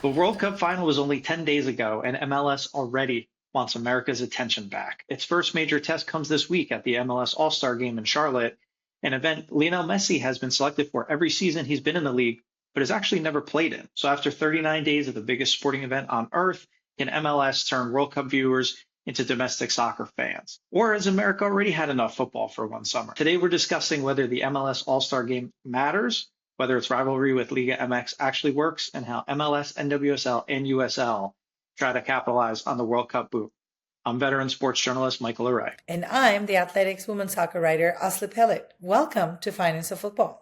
The World Cup final was only 10 days ago, and MLS already wants America's attention back. Its first major test comes this week at the MLS All-Star Game in Charlotte, an event Lionel Messi has been selected for every season he's been in the league, but has actually never played in. So after 39 days of the biggest sporting event on earth, can MLS turn World Cup viewers into domestic soccer fans? Or has America already had enough football for one summer? Today we're discussing whether the MLS All-Star Game matters, whether its rivalry with Liga MX actually works, and how MLS, NWSL, and USL try to capitalize on the World Cup boom. I'm veteran sports journalist Michael Array. And I'm the Athletics women's soccer writer Asli. Welcome to Finance of Football.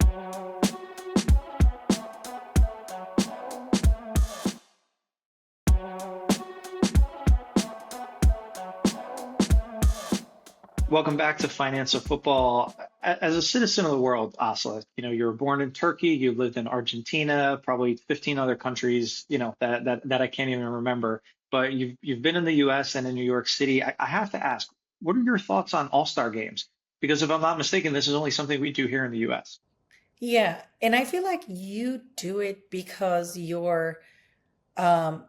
Welcome back to Finance of Football. As a citizen of the world, Asla, you were born in Turkey, you lived in Argentina, probably 15 other countries, that I can't even remember. But you've been in the US and in New York City. I have to ask, what are your thoughts on All-Star games? Because if I'm not mistaken, this is only something we do here in the US. Yeah, and I feel like you do it because your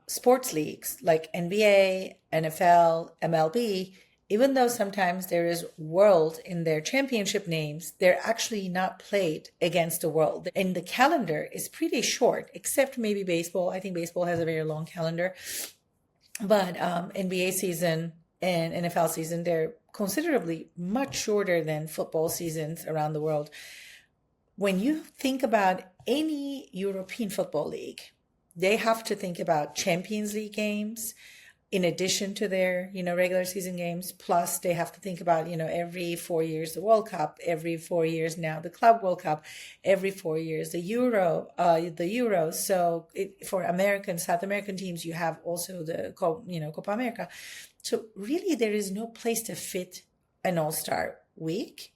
sports leagues like NBA, NFL, MLB, even though sometimes there is world in their championship names, they're actually not played against the world. And the calendar is pretty short, except maybe baseball. I think baseball has a very long calendar. But NBA season and NFL season, they're considerably much shorter than football seasons around the world. When you think about any European football league, they have to think about Champions League games in addition to their, regular season games. Plus, they have to think about, every 4 years the World Cup, every 4 years now the Club World Cup, every 4 years the Euro. So for American, South American teams, you have also the, Copa America. So really, there is no place to fit an All-Star week.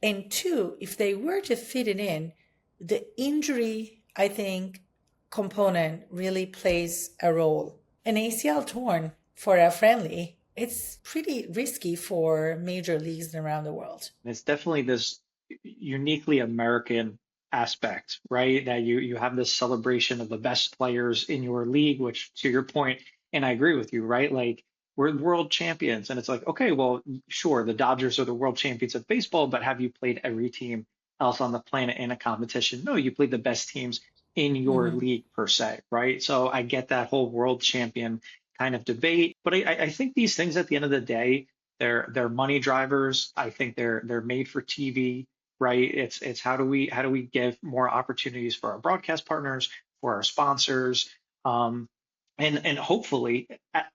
And two, if they were to fit it in, the injury, I think, component really plays a role. An ACL torn for a friendly, it's pretty risky for major leagues around the world. It's definitely this uniquely American aspect, right? That you have this celebration of the best players in your league, which to your point, and I agree with you, right? Like we're world champions, and it's like, okay, well, sure, the Dodgers are the world champions of baseball, but have you played every team else on the planet in a competition? No, you played the best teams in your Mhm. league per se, right? So I get that whole world champion kind of debate, but I think these things at the end of the day, they're money drivers. I think they're made for TV, right? It's how do we give more opportunities for our broadcast partners, for our sponsors, um, and hopefully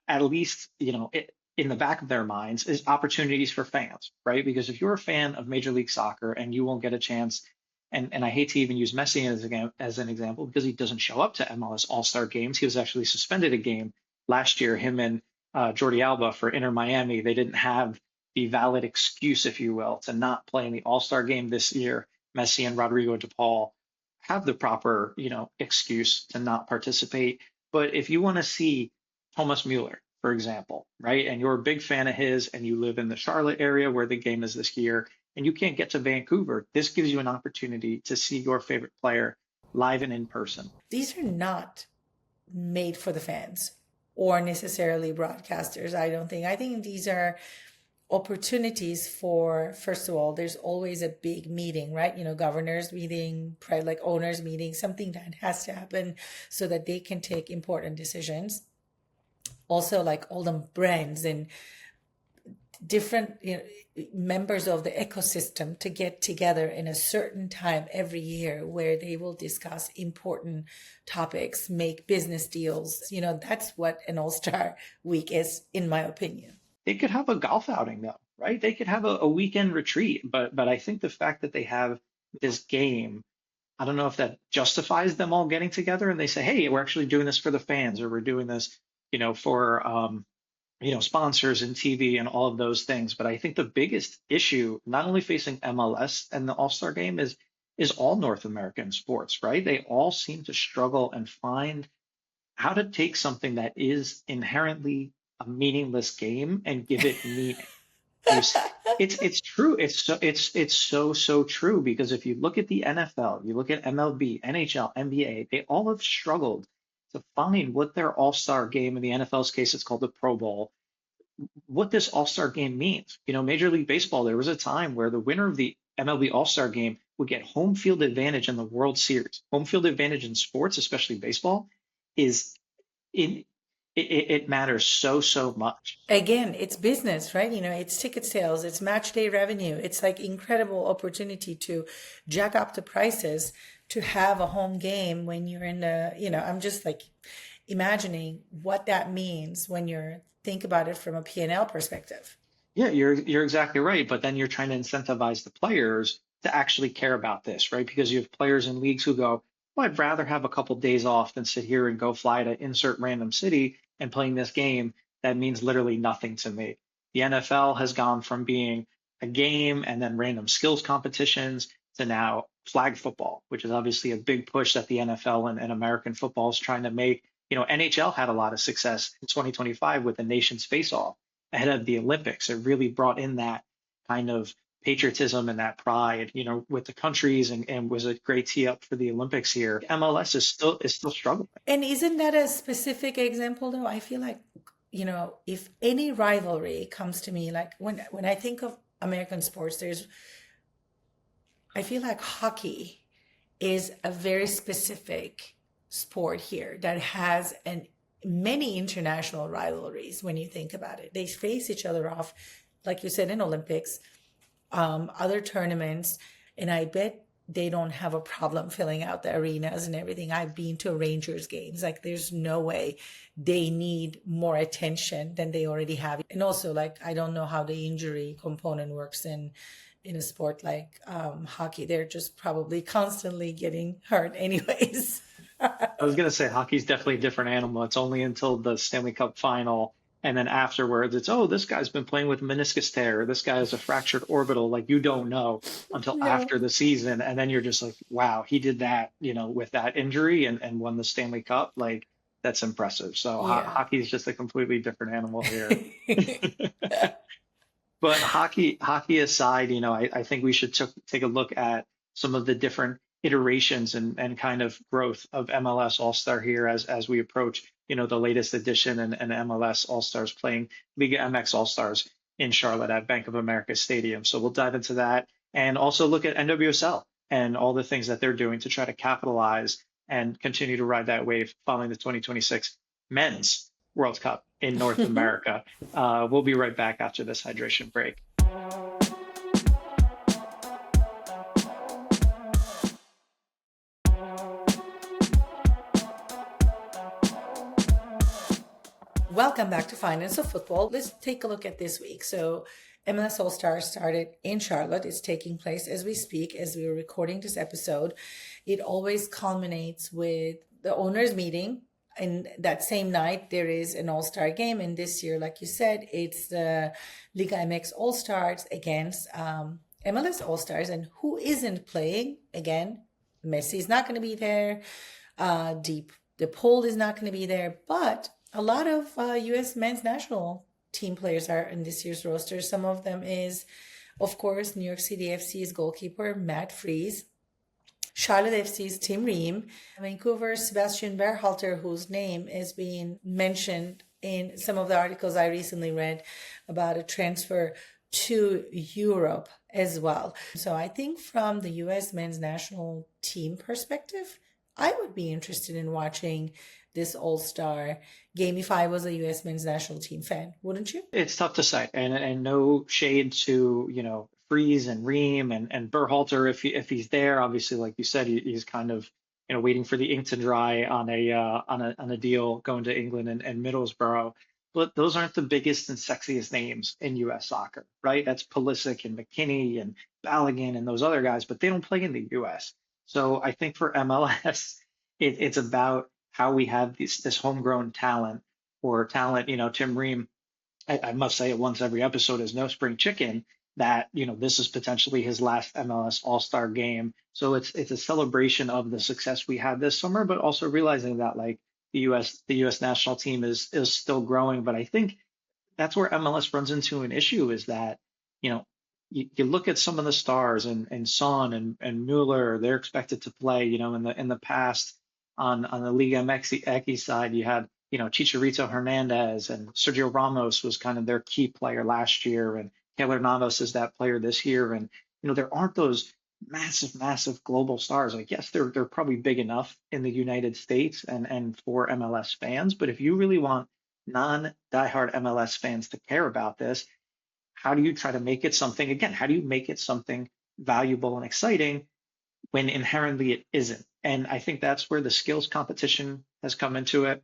at least in the back of their minds is opportunities for fans, right? Because if you're a fan of Major League Soccer and you won't get a chance, and I hate to even use Messi as an example because he doesn't show up to MLS All-Star games. He was actually suspended a game last year, him and Jordi Alba for Inter Miami. They didn't have the valid excuse, if you will, to not play in the All-Star game this year. Messi and Rodrigo de Paul have the proper, excuse to not participate. But if you want to see Thomas Mueller, for example, right, and you're a big fan of his and you live in the Charlotte area where the game is this year, and you can't get to Vancouver, this gives you an opportunity to see your favorite player live and in person. These are not made for the fans or necessarily broadcasters, I don't think. I think these are opportunities for, first of all, there's always a big meeting, right? Governors meeting, like owners meeting, something that has to happen so that they can take important decisions. Also, like all the brands and different members of the ecosystem to get together in a certain time every year where they will discuss important topics, make business deals. That's what an all-star week is, in my opinion. They could have a golf outing though, right? They could have a weekend retreat, but I think the fact that they have this game, I don't know if that justifies them all getting together and they say, hey, we're actually doing this for the fans, or we're doing this, for sponsors and TV and all of those things. But I think the biggest issue, not only facing MLS and the All-Star game, is all North American sports, right? They all seem to struggle and find how to take something that is inherently a meaningless game and give it meaning. You, it's true. It's so true because if you look at the NFL, you look at MLB, NHL, NBA, they all have struggled to find what their All-Star game, in the NFL's case, it's called the Pro Bowl, what this All-Star game means. Major League Baseball, there was a time where the winner of the MLB All-Star game would get home field advantage in the World Series. Home field advantage in sports, especially baseball, is in it matters so, so much. Again, it's business, right? It's ticket sales, it's match day revenue. It's like incredible opportunity to jack up the prices to have a home game when you're in I'm just like imagining what that means when you're think about it from a P&L perspective. Yeah, you're exactly right. But then you're trying to incentivize the players to actually care about this, right? Because you have players in leagues who go, well, I'd rather have a couple days off than sit here and go fly to insert random city and playing this game that means literally nothing to me. The NFL has gone from being a game and then random skills competitions to now flag football, which is obviously a big push that the NFL and American football is trying to make. NHL had a lot of success in 2025 with the nation's face-off ahead of the Olympics. It really brought in that kind of patriotism and that pride, with the countries, and was a great tee up for the Olympics here. MLS is still struggling. And isn't that a specific example though? I feel like, if any rivalry comes to me, like when I think of American sports, I feel like hockey is a very specific sport here that has many international rivalries when you think about it. They face each other off, like you said, in Olympics, other tournaments, and I bet they don't have a problem filling out the arenas and everything. I've been to Rangers games. Like, there's no way they need more attention than they already have. And also, like, I don't know how the injury component works in a sport like hockey. They're just probably constantly getting hurt anyways. I was going to say hockey's definitely a different animal. It's only until the Stanley Cup final. And then afterwards, it's, oh, this guy's been playing with meniscus tear. This guy has a fractured orbital. Like, you don't know until No. after the season. And then you're just like, wow, he did that, with that injury and won the Stanley Cup. Like, that's impressive. So Yeah. hockey is just a completely different animal here. But hockey aside, I think we should take a look at some of the different iterations and kind of growth of MLS All-Star here as we approach, the latest edition and MLS All-Stars playing Liga MX All-Stars in Charlotte at Bank of America Stadium. So we'll dive into that and also look at NWSL and all the things that they're doing to try to capitalize and continue to ride that wave following the 2026 Men's World Cup in North America. We'll be right back after this hydration break. Welcome back to Finance of Football. Let's take a look at this week. So, MLS All Stars started in Charlotte. It's taking place as we speak, as we are recording this episode. It always culminates with the owners' meeting. And that same night, there is an All-Star game. And this year, like you said, it's the Liga MX All-Stars against MLS All-Stars. And who isn't playing? Again, Messi is not going to be there. The poll is not going to be there. But a lot of U.S. men's national team players are in this year's roster. Some of them is, of course, New York City FC's goalkeeper, Matt Freese. Charlotte FC's Tim Ream, Vancouver's Sebastian Berhalter, whose name is being mentioned in some of the articles I recently read about a transfer to Europe as well. So I think from the U.S. men's national team perspective, I would be interested in watching this All-Star game if I was a U.S. men's national team fan, wouldn't you? It's tough to say, and no shade to Freeze and Ream and Berhalter if he's there. Obviously, like you said, he's kind of waiting for the ink to dry on a deal going to England and Middlesbrough. But those aren't the biggest and sexiest names in U.S. soccer, right? That's Pulisic and McKinney and Balogun and those other guys, but they don't play in the U.S. So I think for MLS, it's about how we have this homegrown talent or talent. Tim Ream, I must say it once every episode, is no spring chicken. That this is potentially his last MLS All-Star game. So it's a celebration of the success we had this summer, but also realizing that like the U.S. national team is still growing. But I think that's where MLS runs into an issue is that you know you look at some of the stars and Son and Mueller, they're expected to play in the past. on the Liga MX side, you had, Chicharito Hernandez, and Sergio Ramos was kind of their key player last year, and Keylor Navas is that player this year. And, there aren't those massive global stars. Like, yes, they're probably big enough in the United States and for MLS fans, but if you really want non-diehard MLS fans to care about this, how do you try to make it something, again, how do you make it something valuable and exciting when inherently it isn't? And I think that's where the skills competition has come into it.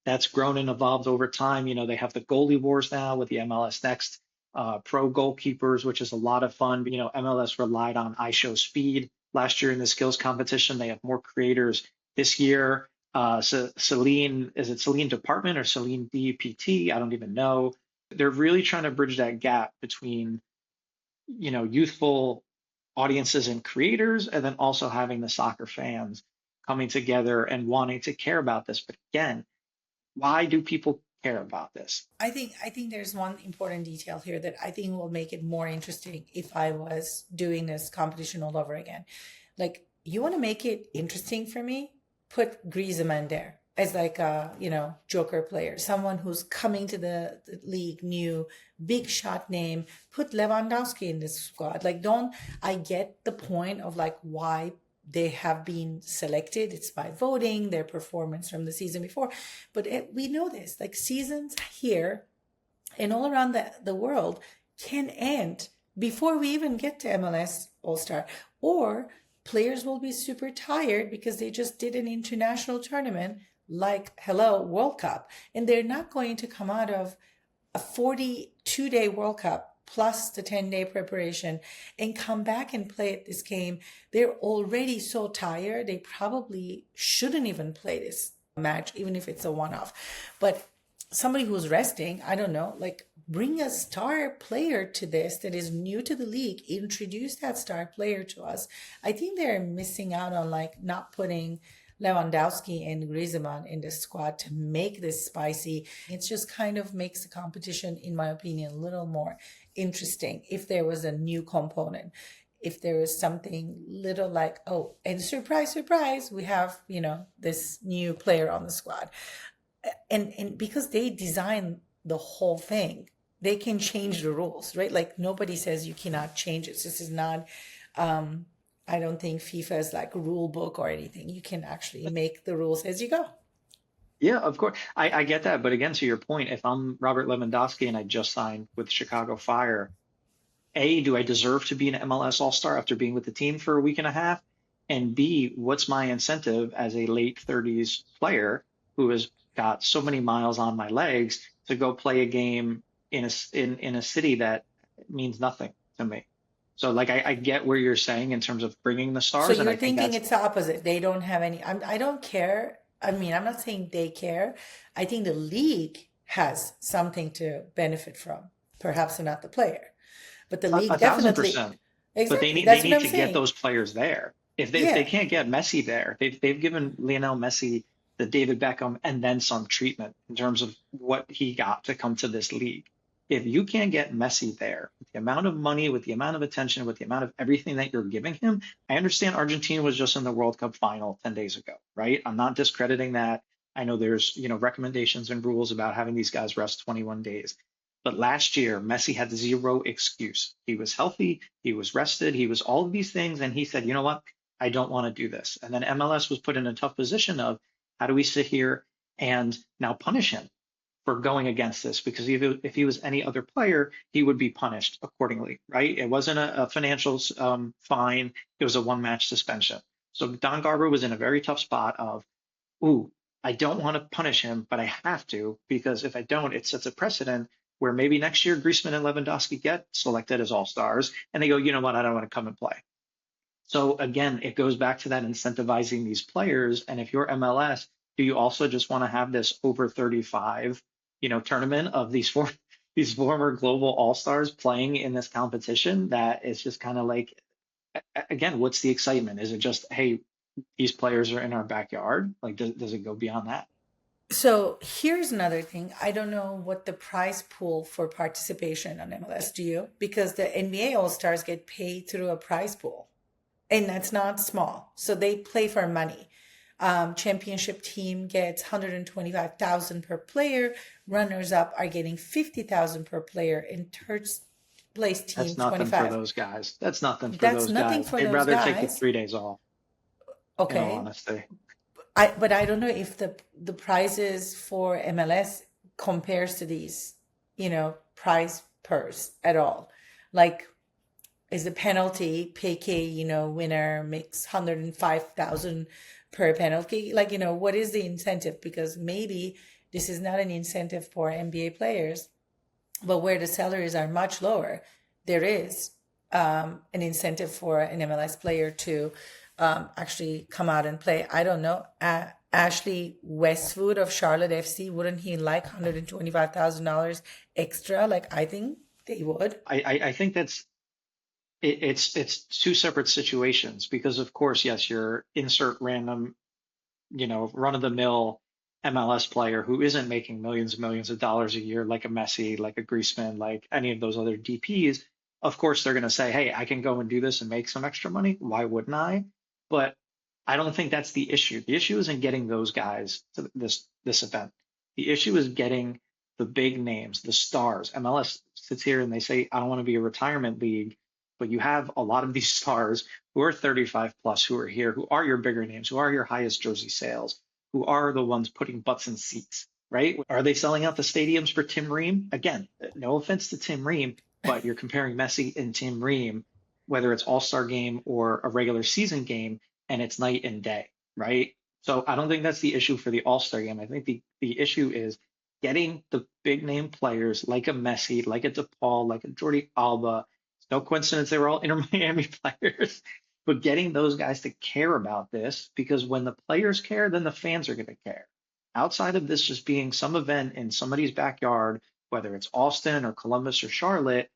That's grown and evolved over time. They have the goalie wars now with the MLS Next pro goalkeepers, which is a lot of fun. MLS relied on iShow Speed last year in the skills competition. They have more creators this year. So is it Celine Department or Celine DPT? I don't even know. They're really trying to bridge that gap between, youthful audiences and creators, and then also having the soccer fans coming together and wanting to care about this. But again, why do people care about this? I think there's one important detail here that I think will make it more interesting if I was doing this competition all over again. Like, you want to make it interesting for me? Put Griezmann there as like a, joker player, someone who's coming to the league new, big shot name. Put Lewandowski in this squad. Like, don't I get the point of like why they have been selected? It's by voting, their performance from the season before. But we know this, like, seasons here and all around the world can end before we even get to MLS All-Star, or players will be super tired because they just did an international tournament like World Cup, and they're not going to come out of a 42-day World Cup plus the 10-day preparation and come back and play this game. They're already so tired, they probably shouldn't even play this match, even if it's a one-off. But somebody who's resting, I don't know, like, bring a star player to this that is new to the league, introduce that star player to us. I think they're missing out on like not putting Lewandowski and Griezmann in the squad to make this spicy. It just kind of makes the competition, in my opinion, a little more interesting if there was a new component. If there was something little like, oh, and surprise, surprise, we have, this new player on the squad. And because they design the whole thing, they can change the rules, right? Like, nobody says you cannot change it. This is not, I don't think FIFA is like a rule book or anything. You can actually make the rules as you go. Yeah, of course. I get that. But again, to your point, if I'm Robert Lewandowski and I just signed with Chicago Fire, A, do I deserve to be an MLS All-Star after being with the team for a week and a half? And B, what's my incentive as a late 30s player who has got so many miles on my legs to go play a game in a city that means nothing to me? So, like, I get where you're saying in terms of bringing the So stars, and you're I think thinking that's it's the opposite. They don't have any, I don't care. I mean, I'm not saying they care. I think the league has something to benefit from, perhaps not the player, but the a league thousand definitely. percent. But they Exactly. need they That's what need I'm to get saying. those players there. If they Yeah. can't get Messi there, they've given Lionel Messi the David Beckham and then some treatment in terms of what he got to come to this league. If you can't get Messi there, with the amount of money, with the amount of attention, with the amount of everything that you're giving him, I understand Argentina was just in the World Cup final 10 days ago, right? I'm not discrediting that. I know there's, recommendations and rules about having these guys rest 21 days. But last year, Messi had zero excuse. He was healthy, he was rested, he was all of these things, and he said, you know what? I don't want to do this. And then MLS was put in a tough position of, how do we sit here and now punish him for going against this? Because if he was any other player, he would be punished accordingly, right? It wasn't a financial fine, it was a one-match suspension. So Don Garber was in a very tough spot of, ooh, I don't want to punish him, but I have to, because if I don't, it sets a precedent where maybe next year Griezmann and Lewandowski get selected as all-stars, and they go, you know what, I don't want to come and play. So again, it goes back to that incentivizing these players. And if you're MLS, do you also just want to have this over 35, tournament of these former global all-stars playing in this competition that is just kind of like, again, what's the excitement? Is it just, hey, these players are in our backyard? Like, does it go beyond that? So here's another thing. I don't know what the prize pool for participation on MLS, do you? Because the NBA All Stars get paid through a prize pool, and that's not small. So they play for money. Championship team gets 125,000 per player. Runners up are getting 50,000 per player, and third place team That's nothing for 25. those guys. That's nothing for That's those nothing guys. for They'd those rather take the guys. 3 days off, in all Okay, honesty. but I don't know if the prices for MLS compares to these, prize purse at all. Like, is the penalty PK, winner makes 105,000 per penalty? Like, what is the incentive? Because maybe this is not an incentive for NBA players, but where the salaries are much lower, there is an incentive for an MLS player to actually come out and play. I don't know. Ashley Westwood of Charlotte FC, wouldn't he like $125,000 extra? Like, I think they would. I think it's two separate situations because of course, yes, your insert random, run of the mill MLS player who isn't making millions and millions of dollars a year like a Messi, like a Griezmann, like any of those other DPs. Of course, they're going to say, "Hey, I can go and do this and make some extra money. Why wouldn't I?" But I don't think that's the issue. The issue isn't getting those guys to this event. The issue is getting the big names, the stars. MLS sits here and they say, "I don't want to be a retirement league," but you have a lot of these stars who are 35 plus who are here, who are your bigger names, who are your highest jersey sales, who are the ones putting butts in seats, right? Are they selling out the stadiums for Tim Ream? Again, no offense to Tim Ream, but you're comparing Messi and Tim Ream, whether it's All-Star game or a regular season game, and it's night and day, right? So I don't think that's the issue for the All-Star game. I think the issue is getting the big name players like a Messi, like a DePaul, like a Jordi Alba. It's no coincidence they were all Inter Miami players, but getting those guys to care about this because when the players care, then the fans are going to care. Outside of this just being some event in somebody's backyard, whether it's Austin or Columbus or Charlotte,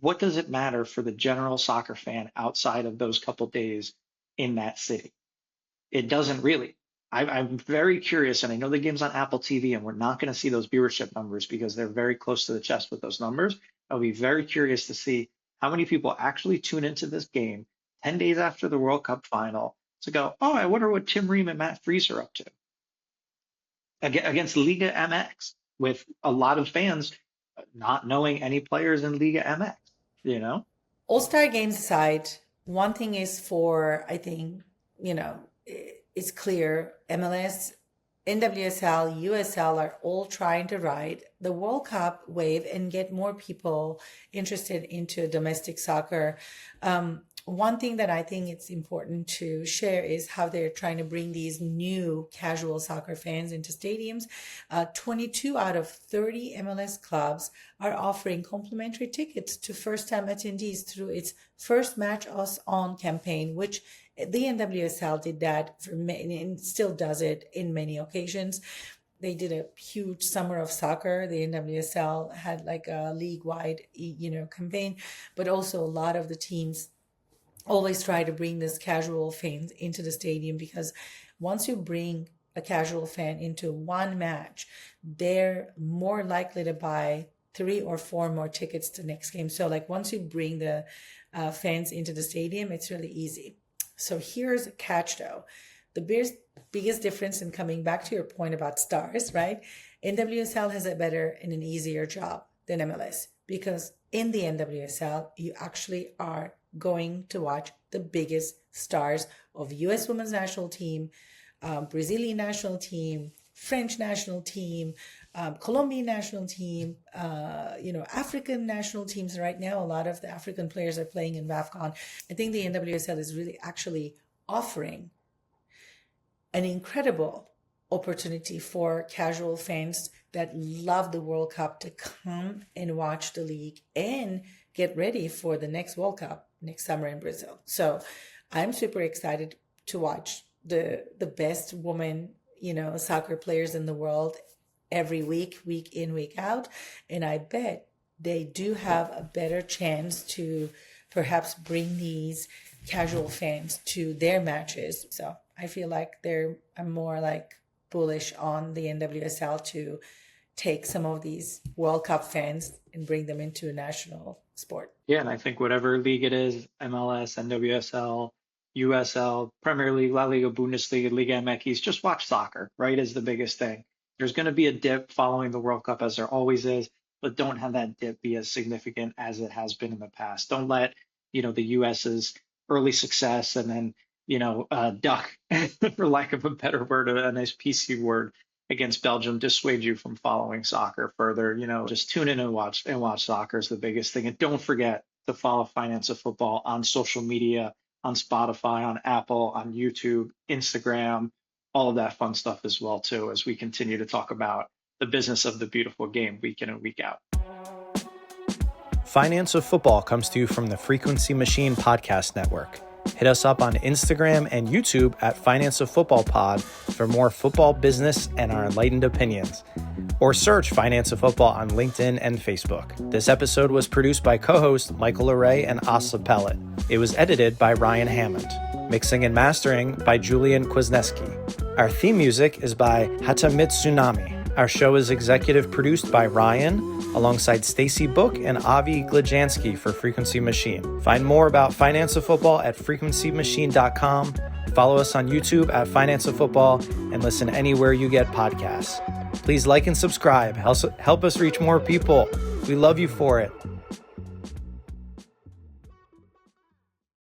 what does it matter for the general soccer fan outside of those couple days in that city? It doesn't really. I'm very curious, and I know the game's on Apple TV, and we're not going to see those viewership numbers because they're very close to the chest with those numbers. I'll be very curious to see how many people actually tune into this game 10 days after the World Cup final to go, oh, I wonder what Tim Ream and Matt Freese are up to against Liga MX, with a lot of fans not knowing any players in Liga MX, you know? All-Star games aside, one thing is for, I think, it's clear MLS, NWSL, USL are all trying to ride the World Cup wave and get more people interested into domestic soccer. One thing that I think it's important to share is how they're trying to bring these new casual soccer fans into stadiums. 22 out of 30 MLS clubs are offering complimentary tickets to first-time attendees through its First Match Us On campaign, which the NWSL did that for many, and still does it in many occasions. They did a huge summer of soccer. The NWSL had like a league-wide, campaign, but also a lot of the teams always try to bring this casual fans into the stadium because once you bring a casual fan into one match, they're more likely to buy 3 or 4 more tickets to the next game. So like once you bring the fans into the stadium, it's really easy. So here's a catch though. The biggest difference in coming back to your point about stars, right? NWSL has a better and an easier job than MLS because in the NWSL, you actually are going to watch the biggest stars of U.S. women's national team, Brazilian national team, French national team, Colombian national team, African national teams. Right now, a lot of the African players are playing in WAFCON. I think the NWSL is really actually offering an incredible opportunity for casual fans that love the World Cup to come and watch the league and get ready for the next World Cup next summer in Brazil. So I'm super excited to watch the best women, soccer players in the world every week in, week out. And I bet they do have a better chance to perhaps bring these casual fans to their matches. So I feel like I'm more like bullish on the NWSL to take some of these World Cup fans and bring them into a national sport. Yeah, and I think whatever league it is, MLS, NWSL, USL, Premier League, La Liga, Bundesliga, Liga MX. Just watch soccer, right? Is the biggest thing. There's going to be a dip following the World Cup, as there always is, but don't have that dip be as significant as it has been in the past. Don't let, the US's early success and then, duck, for lack of a better word, a nice PC word, against Belgium dissuade you from following soccer further. Just tune in and watch soccer is the biggest thing. And don't forget to follow Finance of Football on social media, on Spotify, on Apple, on YouTube, Instagram, all of that fun stuff as well too, as we continue to talk about the business of the beautiful game week in and week out. Finance of Football comes to you from the Frequency Machine Podcast Network. Hit us up on Instagram and YouTube at Finance of Football Pod for more football business and our enlightened opinions. Or search Finance of Football on LinkedIn and Facebook. This episode was produced by co-host Michael Larray and Asli Pellet. It was edited by Ryan Hammond. Mixing and mastering by Julian Kwasniewski. Our theme music is by Hatamitsunami. Our show is executive produced by Ryan, alongside Stacy Book and Avi Glajansky for Frequency Machine. Find more about Finance of Football at frequencymachine.com. Follow us on YouTube at Finance of Football and listen anywhere you get podcasts. Please like and subscribe. Help us reach more people. We love you for it.